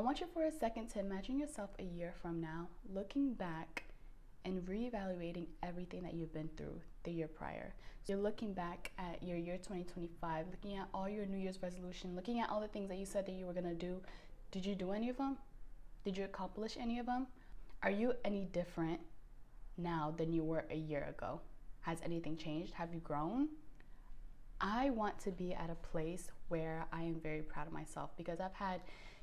want you for a second to imagine yourself a year from now, looking back and reevaluating everything that you've been through the year prior. So you're looking back at your year 2025, looking at all your New Year's resolution, looking at all the things that you said that you were gonna do. Did you do any of them? Did you accomplish any of them? Are you any different now than you were a year ago? Has anything changed? Have you grown? I want to be at a place where I am very proud of myself, because I've had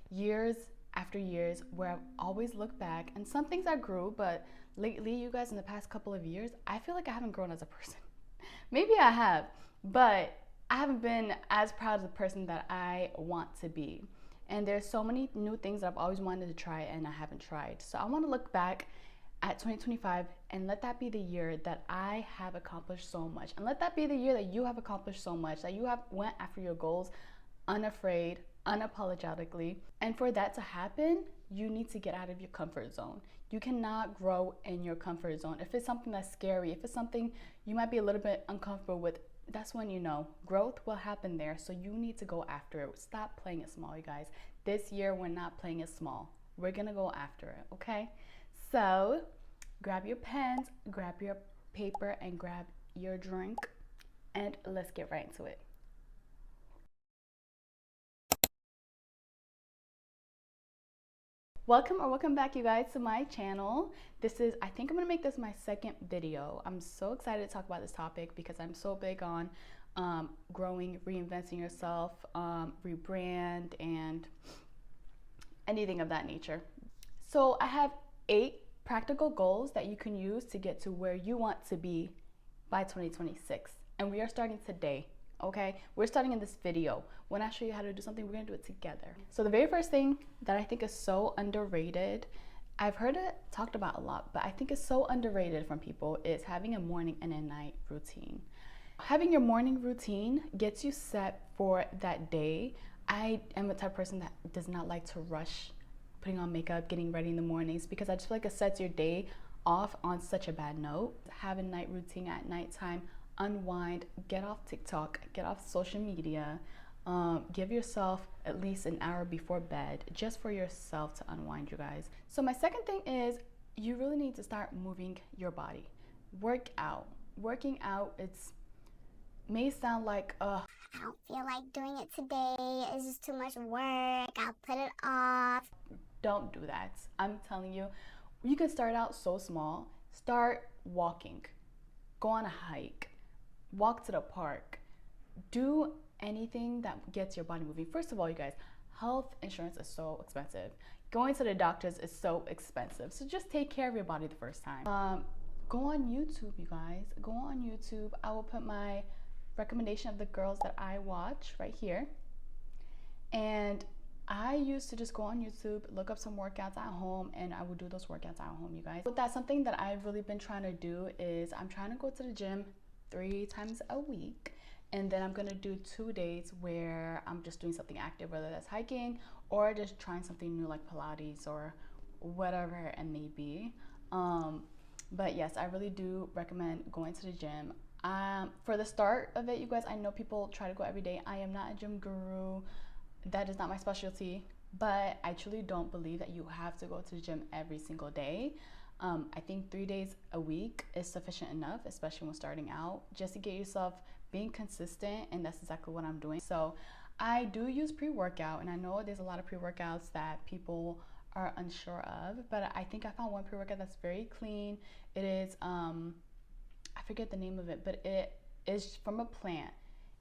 years after years where I've always looked back, and some things I grew, but lately, you guys, in the past couple of years, I feel like I haven't grown as a person. Maybe I have, but I haven't been as proud of the person that I want to be. And there's so many new things that I've always wanted to try and I haven't tried. So I want to look back at 2025 and let that be the year that I have accomplished so much. And let that be the year that you have accomplished so much, that you have went after your goals unafraid, unapologetically. And for that to happen, you need to get out of your comfort zone. You cannot grow in your comfort zone. If it's something that's scary, if it's something you might be a little bit uncomfortable with, that's when you know growth will happen there. So you need to go after it. Stop playing it small, you guys. This year, we're not playing it small. We're gonna go after it, okay? So grab your pens, grab your paper, and grab your drink, and let's get right into it. Welcome back, you guys, to my channel. I think I'm gonna make this my second video. I'm so excited to talk about this topic because I'm so big on growing, reinventing yourself, rebrand, and anything of that nature. So I have 8 practical goals that you can use to get to where you want to be by 2026. And we are starting today. Okay, we're starting in this video. When I show you how to do something, we're gonna do it together. So the very first thing that I think is so underrated, I've heard it talked about a lot, but I think it's so underrated from people, is having a morning and a night routine. Having your morning routine gets you set for that day. I am the type of person that does not like to rush putting on makeup, getting ready in the mornings, because I just feel like it sets your day off on such a bad note. Have a night routine at nighttime. Unwind, get off TikTok, get off social media, give yourself at least an hour before bed just for yourself to unwind, you guys. So my second thing is you really need to start moving your body. Work out. Working out, may sound like, I don't feel like doing it today. It's just too much work. I'll put it off. Don't do that. I'm telling you, you can start out so small. Start walking. Go on a hike. Walk to the park. Do anything that gets your body moving. First of all, you guys, health insurance is so expensive. Going to the doctors is so expensive. So just take care of your body the first time. Go on YouTube, you guys. Go on YouTube. I will put my recommendation of the girls that I watch right here. And I used to just go on YouTube, look up some workouts at home, and I would do those workouts at home, you guys. But that's something that I've really been trying to do, is I'm trying to go to the gym 3 times a week, and then I'm gonna do 2 days where I'm just doing something active, whether that's hiking or just trying something new like Pilates or whatever it may be. But yes, I really do recommend going to the gym. For the start of it, you guys, I know people try to go every day. I am not a gym guru. That is not my specialty, but I truly don't believe that you have to go to the gym every single day. I think 3 days a week is sufficient enough, especially when starting out, just to get yourself being consistent, and that's exactly what I'm doing. So I do use pre-workout, and I know there's a lot of pre-workouts that people are unsure of, but I think I found one pre-workout that's very clean. It is, I forget the name of it, but it is from a plant,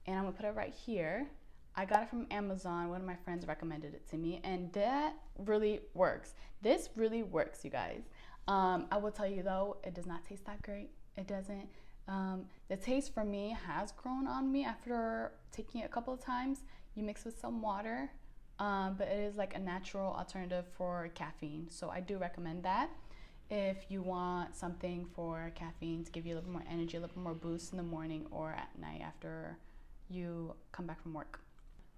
and I'm gonna put it right here. I got it from Amazon. One of my friends recommended it to me, and that really works. This really works, you guys. I will tell you though, it does not taste that great. It doesn't. The taste for me has grown on me after taking it a couple of times. You mix with some water, but it is like a natural alternative for caffeine. So I do recommend that if you want something for caffeine to give you a little more energy, a little more boost in the morning or at night after you come back from work.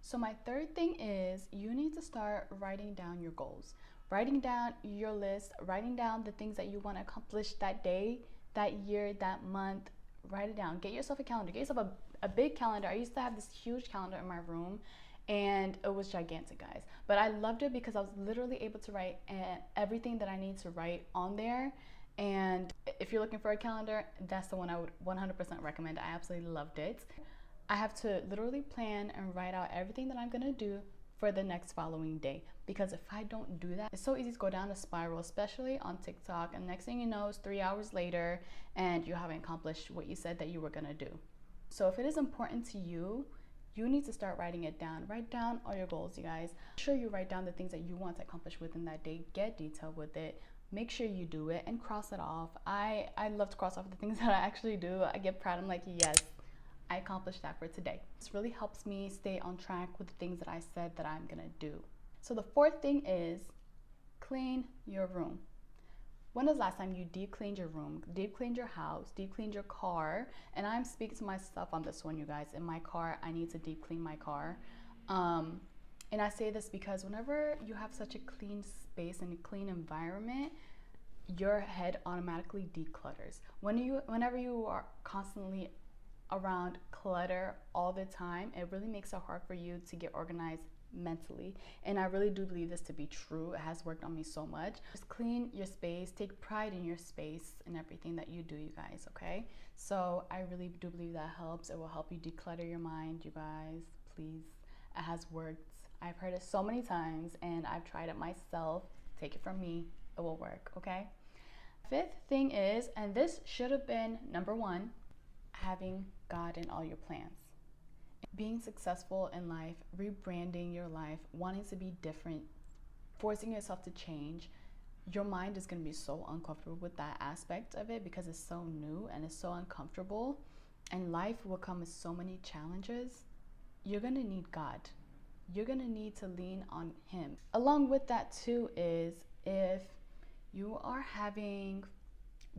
So my third thing is you need to start writing down your goals, writing down your list, writing down the things that you want to accomplish that day, that year, that month. Write it down. Get yourself a calendar. Get yourself a big calendar. I used to have this huge calendar in my room, and it was gigantic, guys. But I loved it because I was literally able to write everything that I need to write on there. And if you're looking for a calendar, that's the one I would 100% recommend. I absolutely loved it. I have to literally plan and write out everything that I'm gonna do for the next following day, because if I don't do that, it's so easy to go down a spiral, especially on TikTok, and next thing you know, it's 3 hours later and you haven't accomplished what you said that you were gonna do. So if it is important to you, you need to start writing it down. Write down all your goals, you guys. Make sure you write down the things that you want to accomplish within that day. Get detailed with it. Make sure you do it and cross it off. I love to cross off the things that I actually do. I get proud. I'm like, yes, I accomplished that for today. This really helps me stay on track with the things that I said that I'm gonna do. So the fourth thing is clean your room. When was the last time you deep cleaned your room, deep cleaned your house, deep cleaned your car? And I'm speaking to myself on this one, you guys. In my car, I need to deep clean my car. And I say this because whenever you have such a clean space and a clean environment, your head automatically declutters. Whenever you are constantly around clutter all the time, it really makes it hard for you to get organized mentally. And I really do believe this to be true. It has worked on me so much. Just clean your space, take pride in your space and everything that you do, you guys, okay? So I really do believe that helps. It will help you declutter your mind, you guys, please. It has worked. I've heard it so many times and I've tried it myself. Take it from me, it will work, okay? Fifth thing is, and this should have been number one, having God in all your plans. Being successful in life, rebranding your life, wanting to be different, forcing yourself to change, your mind is going to be so uncomfortable with that aspect of it because it's so new and it's so uncomfortable, and life will come with so many challenges. You're going to need God. You're going to need to lean on Him. Along with that too is if you are having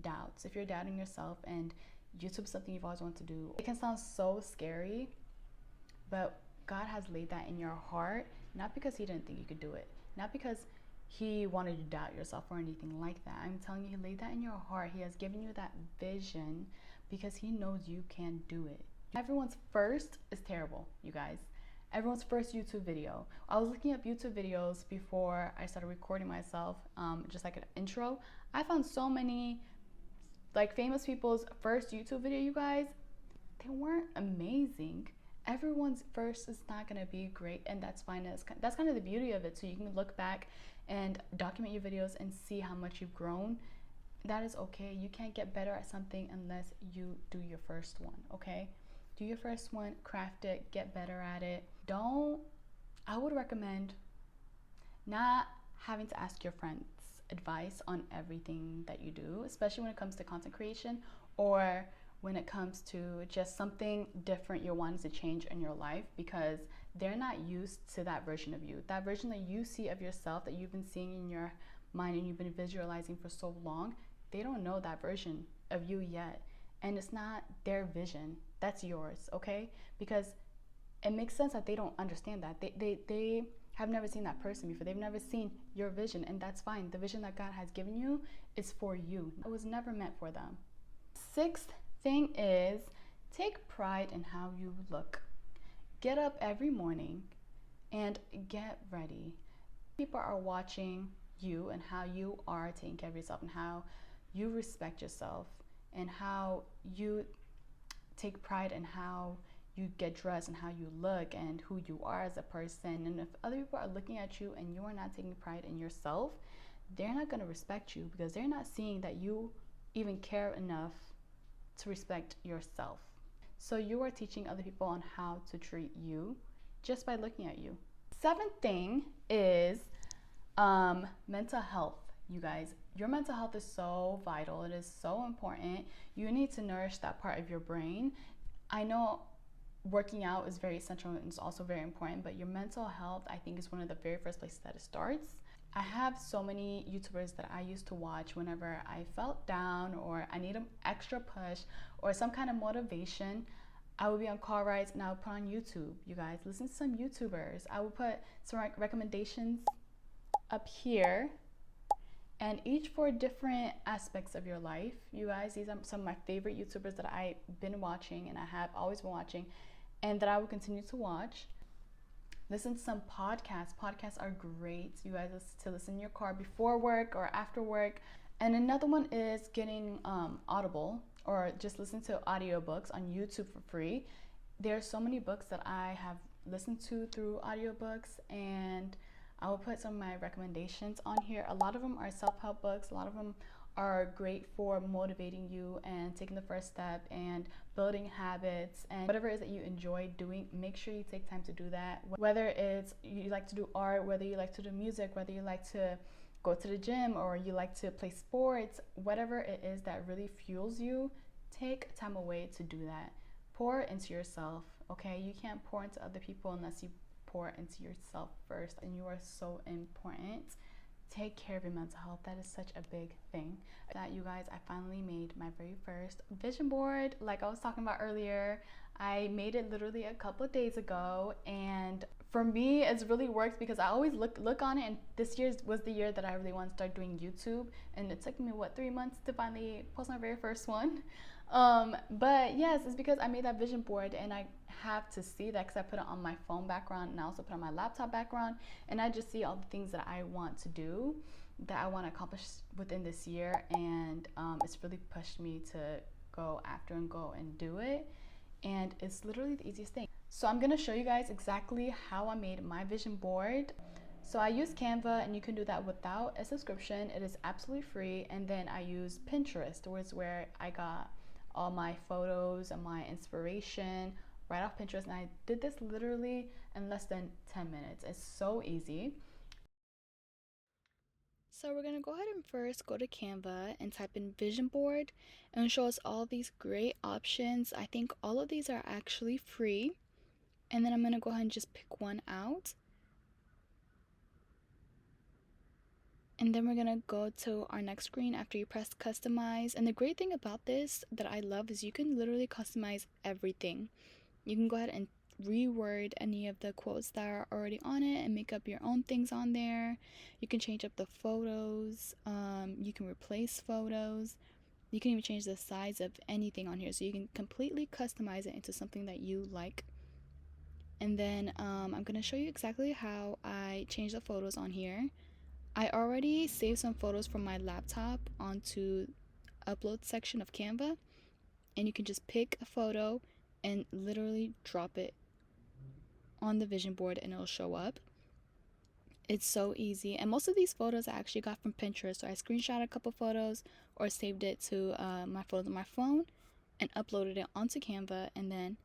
doubts, if you're doubting yourself and YouTube is something you've always wanted to do, it can sound so scary, but God has laid that in your heart, not because He didn't think you could do it, not because He wanted you to doubt yourself or anything like that. I'm telling you, He laid that in your heart. He has given you that vision because He knows you can do it. Everyone's first is terrible, you guys. Everyone's first YouTube video. I was looking up YouTube videos before I started recording myself, just like an intro. I found so many like famous people's first YouTube video, you guys. They weren't amazing. Everyone's first is not gonna be great, and that's fine. That's kind of the beauty of it. So you can look back and document your videos and see how much you've grown. That is okay. You can't get better at something unless you do your first one, okay? Do your first one, craft it, get better at it. I would recommend not having to ask your friends advice on everything that you do, especially when it comes to content creation or when it comes to just something different you're wanting to change in your life, because they're not used to that version of you. That version that you see of yourself, that you've been seeing in your mind and you've been visualizing for so long, they don't know that version of you yet. And it's not their vision, that's yours, okay? Because it makes sense that they don't understand that. They have never seen that person before. They've never seen your vision, and that's fine. The vision that God has given you is for you. It was never meant for them. Sixth thing is take pride in how you look. Get up every morning and get ready. People are watching you and how you are taking care of yourself and how you respect yourself and how you take pride in how you get dressed and how you look and who you are as a person. And if other people are looking at you and you are not taking pride in yourself, they're not going to respect you because they're not seeing that you even care enough to respect yourself. So you are teaching other people on how to treat you just by looking at you. Seventh thing is mental health. You guys, your mental health is so vital. It is so important. You need to nourish that part of your brain. I know working out is very essential and it's also very important, but your mental health, I think, is one of the very first places that it starts. I have so many YouTubers that I used to watch whenever I felt down or I need an extra push or some kind of motivation. I would be on car rides and I would put on YouTube. You guys, listen to some YouTubers. I would put some recommendations up here, and each for different aspects of your life. You guys, these are some of my favorite YouTubers that I've been watching and I have always been watching and that I will continue to watch. Listen to some podcasts. Podcasts are great, you guys, to listen in your car before work or after work. And another one is getting Audible, or just listen to audiobooks on YouTube for free. There's so many books that I have listened to through audiobooks, and I will put some of my recommendations on here. A lot of them are self-help books. A lot of them are great for motivating you and taking the first step and building habits, and whatever it is that you enjoy doing, make sure you take time to do that. Whether it's you like to do art, whether you like to do music, whether you like to go to the gym, or you like to play sports, whatever it is that really fuels you, take time away to do that. Pour into yourself, okay? You can't pour into other people unless you pour into yourself first, and you are so important. Take care of your mental health. That is such a big thing. That, you guys, I finally made my very first vision board. Like I was talking about earlier, I made it literally a couple of days ago, and for me it's really worked because I always look on it, and this year was the year that I really want to start doing YouTube, and it took me 3 months to finally post my very first one. But yes, it's because I made that vision board, and I have to see that because I put it on my phone background, and I also put it on my laptop background, and I just see all the things that I want to do, that I want to accomplish within this year, and it's really pushed me to go after and go and do it, and it's literally the easiest thing. So I'm going to show you guys exactly how I made my vision board. So I use Canva, and you can do that without a subscription. It is absolutely free. And then I use Pinterest, where I got all my photos and my inspiration right off Pinterest, and I did this literally in less than 10 minutes. It's so easy. So we're gonna go ahead and first go to Canva and type in vision board, and it'll show us all these great options. I think all of these are actually free, and then I'm gonna go ahead and just pick one out. And then we're gonna go to our next screen after you press customize. And the great thing about this that I love is you can literally customize everything. You can go ahead and reword any of the quotes that are already on it and make up your own things on there. You can change up the photos. You can replace photos. You can even change the size of anything on here, so you can completely customize it into something that you like. And then I'm gonna show you exactly how I change the photos on here. I already saved some photos from my laptop onto upload section of Canva, and you can just pick a photo and literally drop it on the vision board and it'll show up. It's so easy, and most of these photos I actually got from Pinterest. So I screenshot a couple photos or saved it to my photos on my phone and uploaded it onto Canva, and then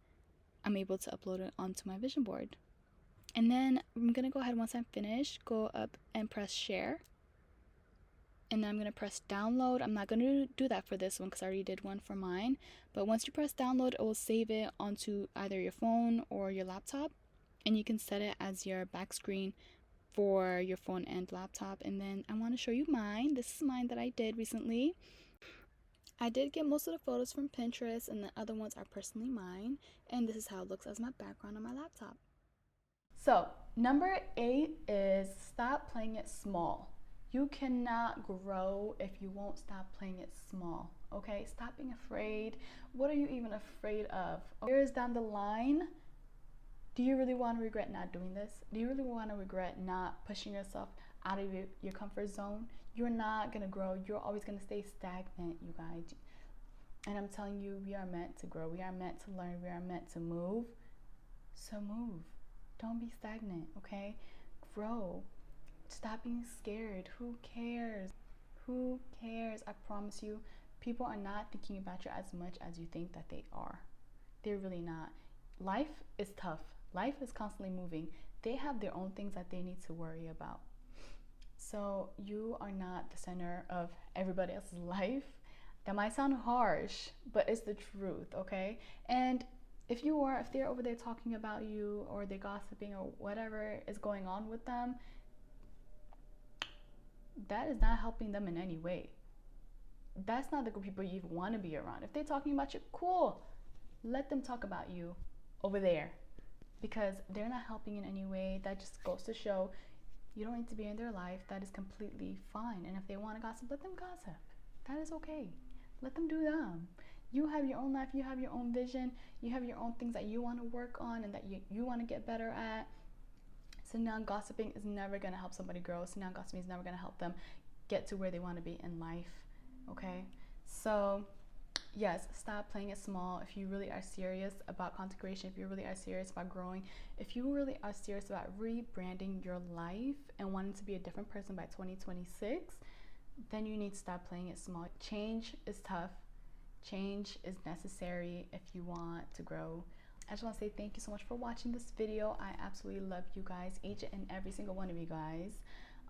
I'm able to upload it onto my vision board. And then I'm gonna go ahead, once I'm finished, go up and press share, and then I'm gonna press download. I'm not gonna do that for this one because I already did one for mine, but once you press download, it will save it onto either your phone or your laptop, and you can set it as your back screen for your phone and laptop. And then I want to show you mine. This is mine that I did recently. I did get most of the photos from Pinterest, and the other ones are personally mine, and this is how it looks as my background on my laptop. So number 8 is stop playing it small. You cannot grow if you won't stop playing it small. Okay, stop being afraid. What are you even afraid of? Years down the line, do you really want to regret not doing this? Do you really want to regret not pushing yourself out of your comfort zone? You're not going to grow. You're always going to stay stagnant, you guys. And I'm telling you, we are meant to grow. We are meant to learn. We are meant to move. So move. Don't be stagnant, okay? Grow. Stop being scared. Who cares? Who cares? I promise you, people are not thinking about you as much as you think that they are. They're really not. Life is tough. Life is constantly moving. They have their own things that they need to worry about. So you are not the center of everybody else's life. That might sound harsh, but it's the truth, okay? And if they're over there talking about you, or they're gossiping, or whatever is going on with them, that is not helping them in any way. That's not the group of people you even want to be around. If they're talking about you, cool. Let them talk about you over there, because they're not helping in any way. That just goes to show you don't need to be in their life. That is completely fine. And if they want to gossip, let them gossip. That is okay. Let them do them. You have your own life. You have your own vision. You have your own things that you want to work on and that you want to get better at. Sitting down gossiping is never gonna help somebody grow. Sitting down gossiping is never gonna help them get to where they want to be in life. Okay, so yes, stop playing it small. If you really are serious about content creation, if you really are serious about growing, if you really are serious about rebranding your life and wanting to be a different person by 2026, then you need to stop playing it small. Change is tough. Change is necessary if you want to grow. I just want to say thank you so much for watching this video. I absolutely love you guys, each and every single one of you guys.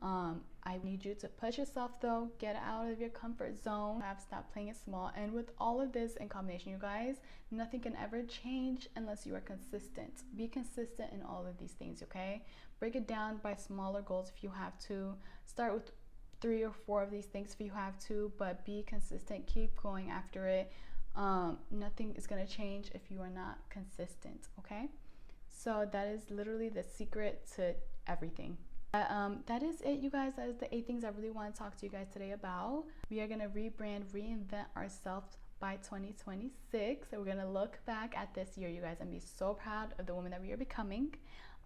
I need you to push yourself though, get out of your comfort zone, stop playing it small. And with all of this in combination, you guys, nothing can ever change unless you are consistent. Be consistent in all of these things, okay? Break it down by smaller goals if you have to. Start with 3 or 4 of these things if you have to, but be consistent. Keep going after it. Nothing is gonna change if you are not consistent, okay? So that is literally the secret to everything. That is it, you guys. That is the 8 things I really want to talk to you guys today about. We are gonna reinvent ourselves by 2026. So we're gonna look back at this year, you guys, and be so proud of the woman that we are becoming.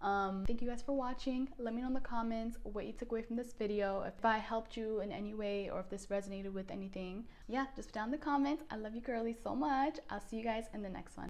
Thank you guys for watching. Let me know in the comments what you took away from this video, if I helped you in any way or if this resonated with anything. Yeah, just put down in the comments. I love you girlies so much. I'll see you guys in the next one.